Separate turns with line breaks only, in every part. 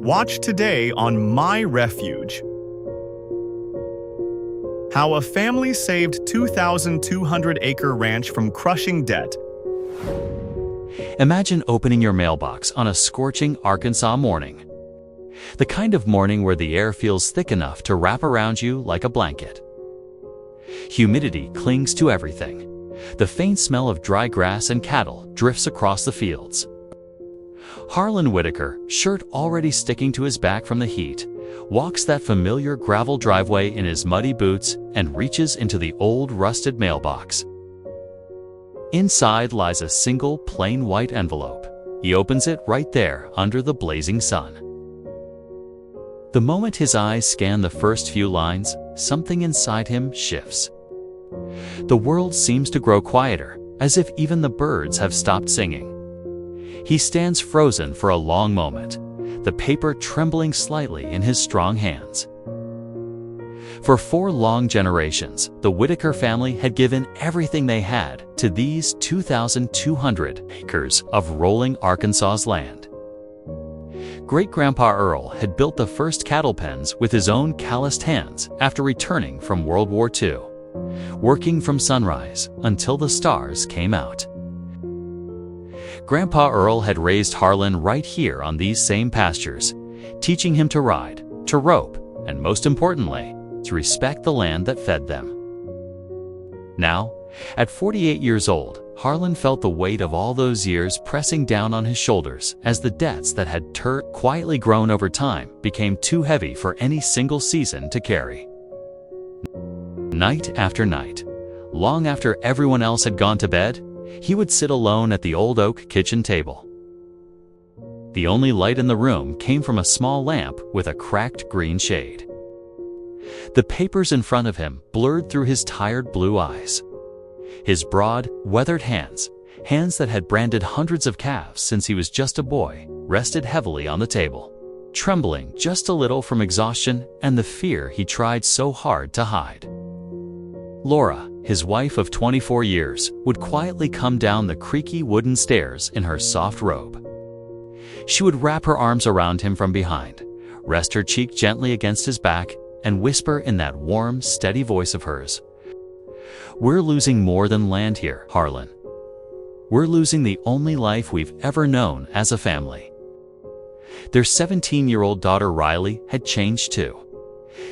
Watch today on My Refuge. How a family saved 2,200-acre ranch from crushing debt.
Imagine opening your mailbox on a scorching Arkansas morning. The kind of morning where the air feels thick enough to wrap around you like a blanket. Humidity clings to everything. The faint smell of dry grass and cattle drifts across the fields. Harlan Whitaker, shirt already sticking to his back from the heat, walks that familiar gravel driveway in his muddy boots and reaches into the old rusted mailbox. Inside lies a single plain white envelope. He opens it right there under the blazing sun. The moment his eyes scan the first few lines, something inside him shifts. The world seems to grow quieter, as if even the birds have stopped singing. He stands frozen for a long moment, the paper trembling slightly in his strong hands. For 4 long generations, the Whitaker family had given everything they had to these 2,200 acres of rolling Arkansas's land. Great-Grandpa Earl had built the first cattle pens with his own calloused hands after returning from World War II, working from sunrise until the stars came out. Grandpa Earl had raised Harlan right here on these same pastures, teaching him to ride, to rope, and most importantly, to respect the land that fed them. Now, at 48 years old, Harlan felt the weight of all those years pressing down on his shoulders as the debts that had quietly grown over time became too heavy for any single season to carry. Night after night, long after everyone else had gone to bed, he would sit alone at the old oak kitchen table. The only light in the room came from a small lamp with a cracked green shade. The papers in front of him blurred through his tired blue eyes. His broad, weathered hands that had branded hundreds of calves since he was just a boy, rested heavily on the table, trembling just a little from exhaustion and the fear he tried so hard to hide. Laura, his wife of 24 years, would quietly come down the creaky wooden stairs in her soft robe. She would wrap her arms around him from behind, rest her cheek gently against his back, and whisper in that warm, steady voice of hers, "We're losing more than land here, Harlan. We're losing the only life we've ever known as a family." Their 17-year-old daughter Riley had changed too.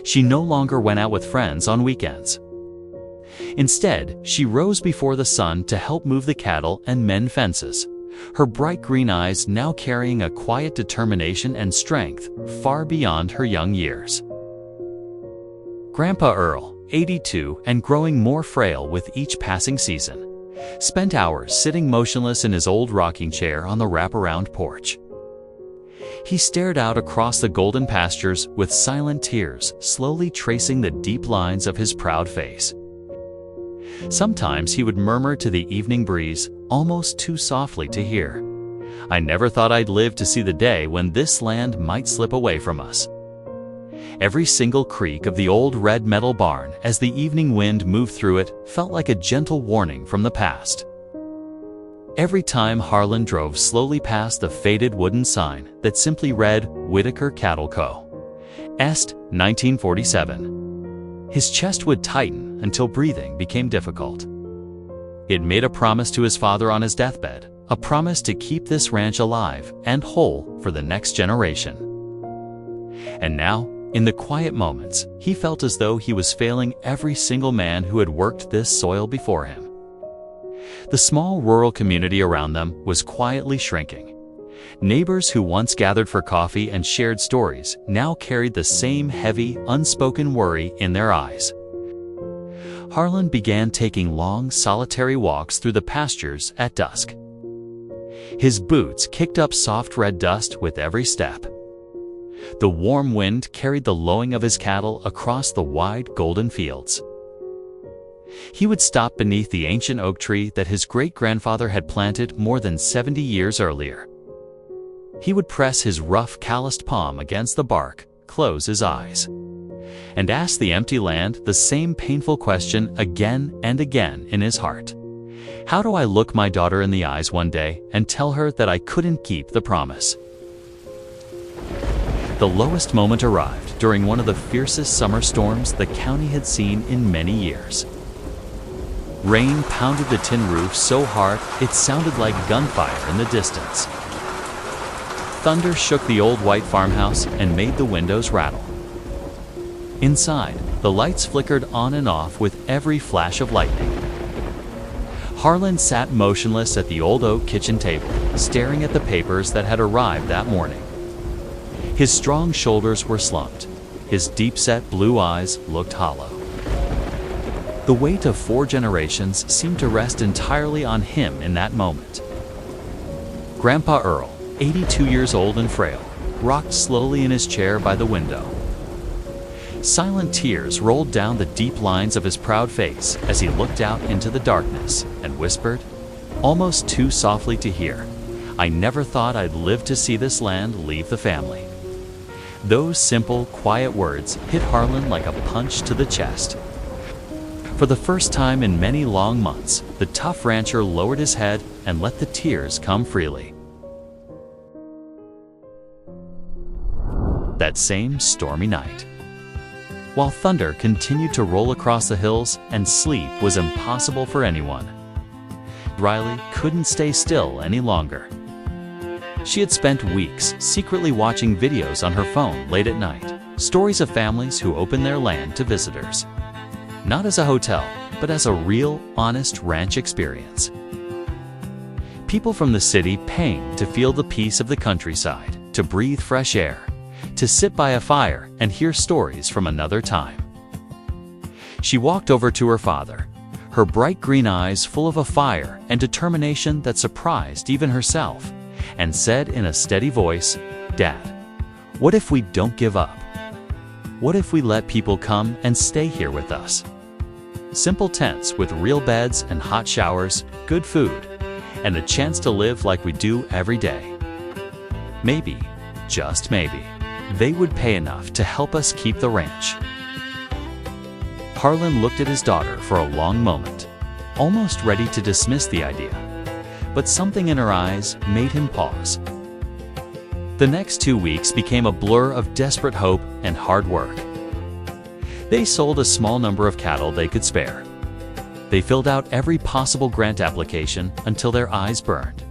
She no longer went out with friends on weekends. Instead, she rose before the sun to help move the cattle and mend fences, her bright green eyes now carrying a quiet determination and strength far beyond her young years. Grandpa Earl, 82 and growing more frail with each passing season, spent hours sitting motionless in his old rocking chair on the wraparound porch. He stared out across the golden pastures with silent tears slowly tracing the deep lines of his proud face. Sometimes he would murmur to the evening breeze, almost too softly to hear, "I never thought I'd live to see the day when this land might slip away from us." Every single creak of the old red metal barn as the evening wind moved through it felt like a gentle warning from the past. Every time Harlan drove slowly past the faded wooden sign that simply read Whitaker Cattle Co. Est. 1947. His chest would tighten until breathing became difficult. It made a promise to his father on his deathbed, a promise to keep this ranch alive and whole for the next generation. And now, in the quiet moments, he felt as though he was failing every single man who had worked this soil before him. The small rural community around them was quietly shrinking. Neighbors who once gathered for coffee and shared stories now carried the same heavy, unspoken worry in their eyes. Harlan began taking long, solitary walks through the pastures at dusk. His boots kicked up soft red dust with every step. The warm wind carried the lowing of his cattle across the wide golden fields. He would stop beneath the ancient oak tree that his great-grandfather had planted more than 70 years earlier. He would press his rough, calloused palm against the bark, close his eyes, and ask the empty land the same painful question again and again in his heart. How do I look my daughter in the eyes one day and tell her that I couldn't keep the promise? The lowest moment arrived during one of the fiercest summer storms the county had seen in many years. Rain pounded the tin roof so hard it sounded like gunfire in the distance. Thunder shook the old white farmhouse and made the windows rattle. Inside, the lights flickered on and off with every flash of lightning. Harlan sat motionless at the old oak kitchen table, staring at the papers that had arrived that morning. His strong shoulders were slumped. His deep-set blue eyes looked hollow. The weight of 4 generations seemed to rest entirely on him in that moment. Grandpa Earl, 82 years old and frail, rocked slowly in his chair by the window. Silent tears rolled down the deep lines of his proud face as he looked out into the darkness and whispered, almost too softly to hear, "I never thought I'd live to see this land leave the family." Those simple, quiet words hit Harlan like a punch to the chest. For the first time in many long months, the tough rancher lowered his head and let the tears come freely. That same stormy night, while thunder continued to roll across the hills and sleep was impossible for anyone, Riley couldn't stay still any longer. She had spent weeks secretly watching videos on her phone late at night, stories of families who opened their land to visitors. Not as a hotel, but as a real, honest ranch experience. People from the city paying to feel the peace of the countryside, to breathe fresh air, to sit by a fire and hear stories from another time. She walked over to her father, her bright green eyes full of a fire and determination that surprised even herself, and said in a steady voice, "Dad, what if we don't give up? What if we let people come and stay here with us? Simple tents with real beds and hot showers, good food, and the chance to live like we do every day. Maybe, just maybe, they would pay enough to help us keep the ranch." Harlan looked at his daughter for a long moment, almost ready to dismiss the idea, but something in her eyes made him pause. The next 2 weeks became a blur of desperate hope and hard work. They sold a small number of cattle they could spare. They filled out every possible grant application until their eyes burned.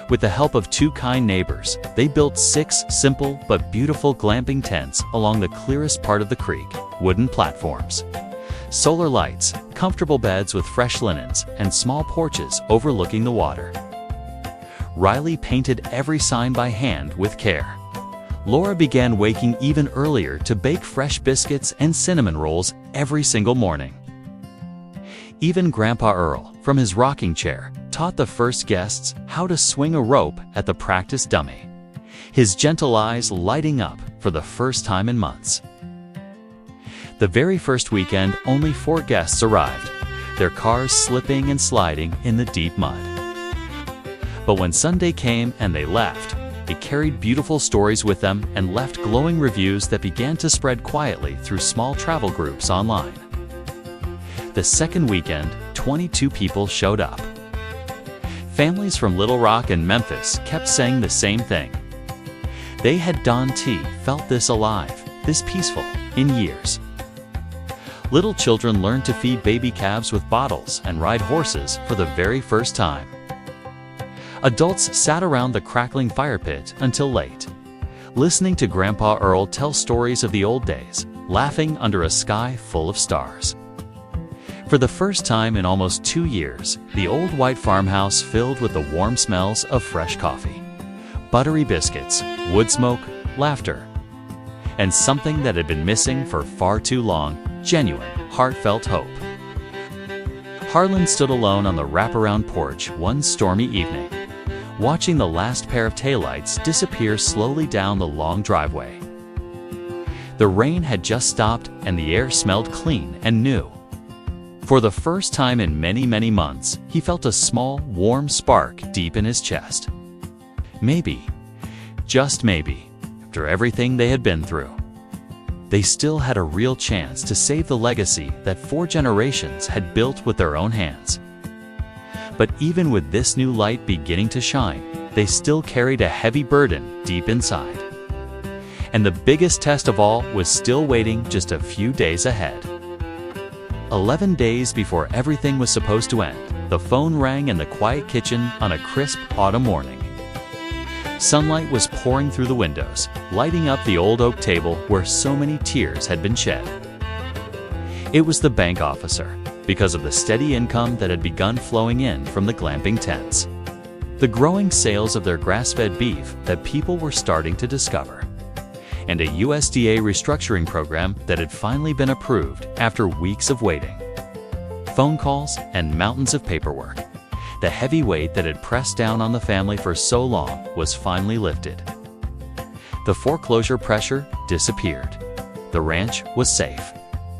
With the help of 2 kind neighbors, they built 6 simple but beautiful glamping tents along the clearest part of the creek, wooden platforms, solar lights, comfortable beds with fresh linens, and small porches overlooking the water. Riley painted every sign by hand with care. Laura began waking even earlier to bake fresh biscuits and cinnamon rolls every single morning. Even Grandpa Earl, from his rocking chair, taught the first guests how to swing a rope at the practice dummy, his gentle eyes lighting up for the first time in months. The very first weekend, only 4 guests arrived, their cars slipping and sliding in the deep mud. But when Sunday came and they left, they carried beautiful stories with them and left glowing reviews that began to spread quietly through small travel groups online. The second weekend, 22 people showed up. Families from Little Rock and Memphis kept saying the same thing. They had felt this alive, this peaceful, in years. Little children learned to feed baby calves with bottles and ride horses for the very first time. Adults sat around the crackling fire pit until late, listening to Grandpa Earl tell stories of the old days, laughing under a sky full of stars. For the first time in almost 2 years, the old white farmhouse filled with the warm smells of fresh coffee, buttery biscuits, wood smoke, laughter, and something that had been missing for far too long, genuine, heartfelt hope. Harlan stood alone on the wraparound porch one stormy evening, watching the last pair of taillights disappear slowly down the long driveway. The rain had just stopped and the air smelled clean and new. For the first time in many, many months, he felt a small, warm spark deep in his chest. Maybe, just maybe, after everything they had been through, they still had a real chance to save the legacy that 4 generations had built with their own hands. But even with this new light beginning to shine, they still carried a heavy burden deep inside. And the biggest test of all was still waiting just a few days ahead. 11 days before everything was supposed to end, the phone rang in the quiet kitchen on a crisp autumn morning. Sunlight was pouring through the windows, lighting up the old oak table where so many tears had been shed. It was the bank officer, because of the steady income that had begun flowing in from the glamping tents. The growing sales of their grass-fed beef that people were starting to discover. And a USDA restructuring program that had finally been approved after weeks of waiting. Phone calls and mountains of paperwork. The heavy weight that had pressed down on the family for so long was finally lifted. The foreclosure pressure disappeared. The ranch was safe.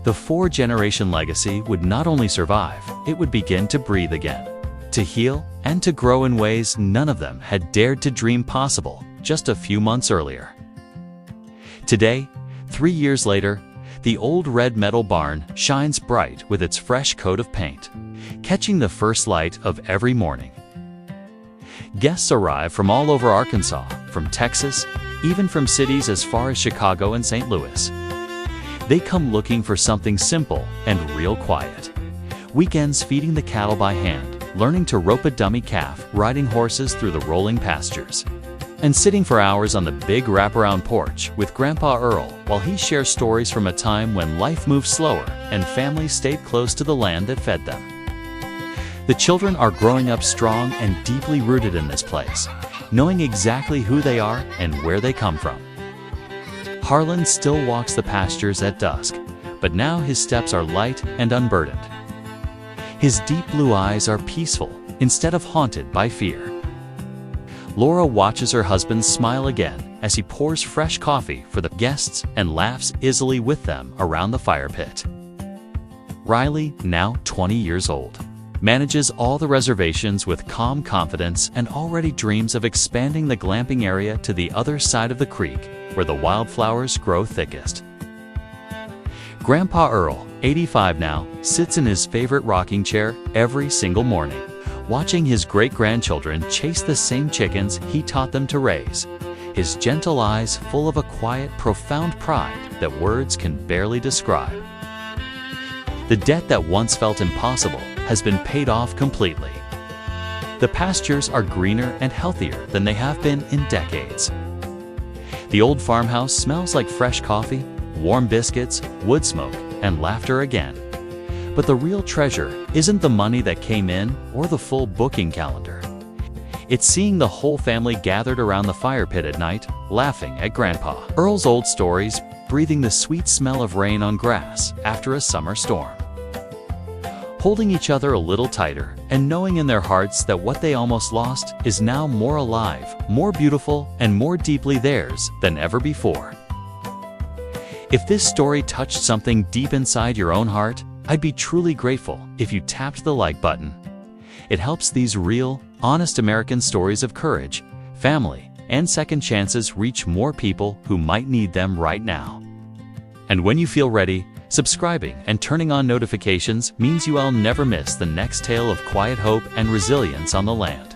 The four-generation legacy would not only survive, it would begin to breathe again, to heal and to grow in ways none of them had dared to dream possible just a few months earlier. Today, 3 years later, the old red metal barn shines bright with its fresh coat of paint, catching the first light of every morning. Guests arrive from all over Arkansas, from Texas, even from cities as far as Chicago and St. Louis. They come looking for something simple and real quiet. Weekends feeding the cattle by hand, learning to rope a dummy calf, riding horses through the rolling pastures, and sitting for hours on the big wraparound porch with Grandpa Earl while he shares stories from a time when life moved slower and families stayed close to the land that fed them. The children are growing up strong and deeply rooted in this place, knowing exactly who they are and where they come from. Harlan still walks the pastures at dusk, but now his steps are light and unburdened. His deep blue eyes are peaceful instead of haunted by fear. Laura watches her husband smile again as he pours fresh coffee for the guests and laughs easily with them around the fire pit. Riley, now 20 years old, manages all the reservations with calm confidence and already dreams of expanding the glamping area to the other side of the creek where the wildflowers grow thickest. Grandpa Earl, 85 now, sits in his favorite rocking chair every single morning, watching his great-grandchildren chase the same chickens he taught them to raise, his gentle eyes full of a quiet, profound pride that words can barely describe. The debt that once felt impossible has been paid off completely. The pastures are greener and healthier than they have been in decades. The old farmhouse smells like fresh coffee, warm biscuits, wood smoke, and laughter again. But the real treasure isn't the money that came in or the full booking calendar. It's seeing the whole family gathered around the fire pit at night, laughing at Grandpa Earl's old stories, breathing the sweet smell of rain on grass after a summer storm. Holding each other a little tighter and knowing in their hearts that what they almost lost is now more alive, more beautiful, and more deeply theirs than ever before. If this story touched something deep inside your own heart, I'd be truly grateful if you tapped the like button. It helps these real, honest American stories of courage, family, and second chances reach more people who might need them right now. And when you feel ready, subscribing and turning on notifications means you'll never miss the next tale of quiet hope and resilience on the land.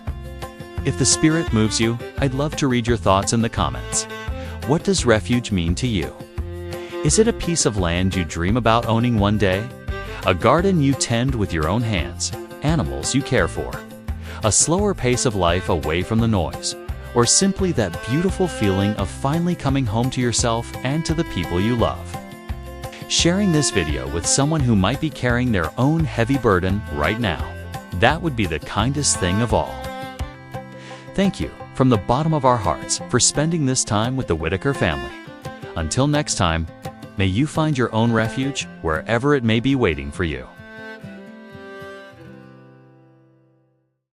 If the spirit moves you, I'd love to read your thoughts in the comments. What does refuge mean to you? Is it a piece of land you dream about owning one day? A garden you tend with your own hands, animals you care for, a slower pace of life away from the noise, or simply that beautiful feeling of finally coming home to yourself and to the people you love? Sharing this video with someone who might be carrying their own heavy burden right now, that would be the kindest thing of all. Thank you from the bottom of our hearts for spending this time with the Whitaker family. Until next time, may you find your own refuge wherever it may be waiting for you.